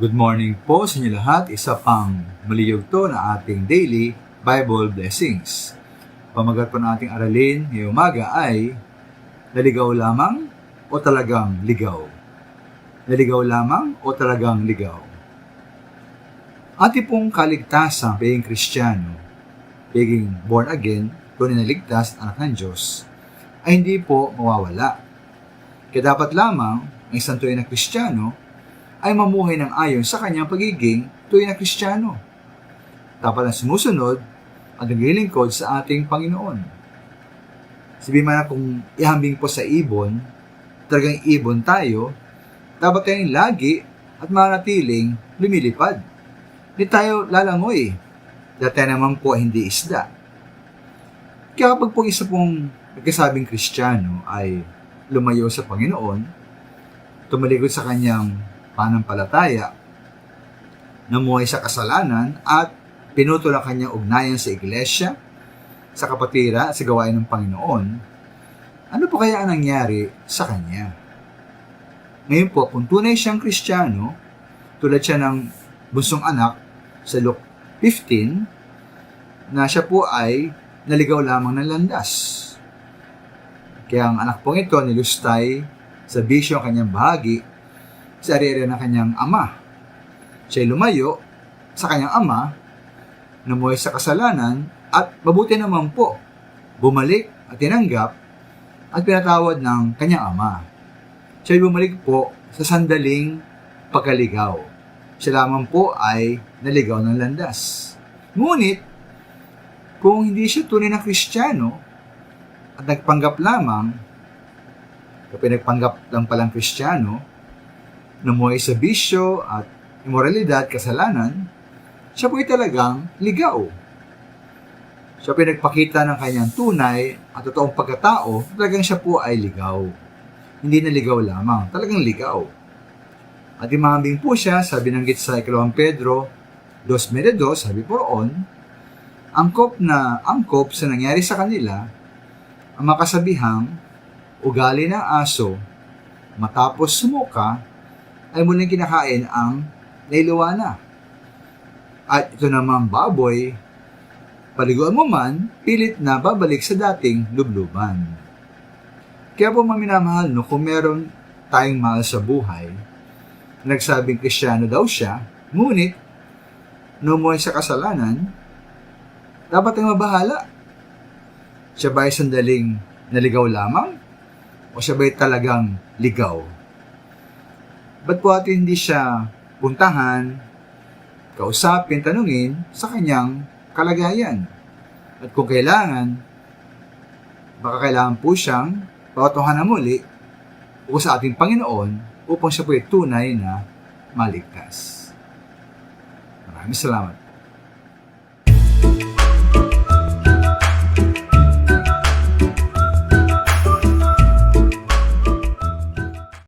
Good morning po sa inyo lahat. Isa pang maliyugto na ating daily Bible blessings. Pamagat po na ating aralin ngayong umaga ay naligaw lamang o talagang ligaw? Naligaw lamang o talagang ligaw? Ating pong kaligtasan pagiging Kristiyano, pagiging born again, tunay na ligtas at anak ng Diyos, ay hindi po mawawala. Kaya dapat lamang ang isang tunay na Kristiyano ay mamuhay ng ayon sa kanyang pagiging tunay na Kristiyano. Dapat ang sumusunod at naglilingkod sa ating Panginoon. Sabihin man na kung ihambing po sa ibon, talagang ibon tayo, dapat tayong lagi at manatiling lumilipad. Hindi tayo lalangoy. Dati naman po hindi isda. Kaya kapag po isa pong nagkasabing Kristiyano ay lumayo sa Panginoon, tumalikod sa kanyang panampalataya, namuhay sa kasalanan at pinutol ang kanyang ugnayan sa iglesia, sa kapatira at sa gawain ng Panginoon, ano po kaya ang nangyari sa kanya? Ngayon po, kung tunay siyang Kristiyano, tulad siya ng bunsong anak sa Luke 15, na siya po ay naligaw lamang ng landas. Kaya ang anak pong ito nilustay sa bisyo ang kanyang bahagi sa ari-ari ng kanyang ama. Siya lumayo sa kanyang ama, namuhay sa kasalanan, at mabuti naman po, bumalik at tinanggap at pinatawad ng kanyang ama. Siya bumalik po sa sandaling pagkaligaw. Siya lamang po ay naligaw ng landas. Ngunit, kung hindi siya tunay na Kristiyano at nagpanggap lamang, kapag nagpanggap lang palang Kristiyano, namuhay sa bisyo at imoralidad, kasalanan, siya po ay talagang ligaw. Siya pinagpakita ng kanyang tunay at totoong pagkatao, talagang siya po ay ligaw. Hindi na ligaw lamang, talagang ligaw. At imahambing po siya, sabi ng sa 2 Pedro 2:22, sabi po roon, angkop sa nangyari sa kanila, ang makasabihang ugali ng aso, matapos sumuka, ay muling kinakain ang nailuwana. At ito namang baboy, paliguan mo man, pilit na babalik sa dating lubluban. Kaya po maminamahal, kung meron tayong mahal sa buhay, nagsabing Kristiyano daw siya, ngunit, numuhay sa kasalanan, dapat tayong mabahala. Siya ba ay sandaling naligaw lamang? O siya ba ay talagang ligaw? Ba't po atin hindi siya puntahan, kausapin, tanungin sa kanyang kalagayan? At kung kailangan, baka kailangan po siyang patutuhanan muli o sa ating Panginoon upang siya po ay tunay na maligtas. Maraming salamat.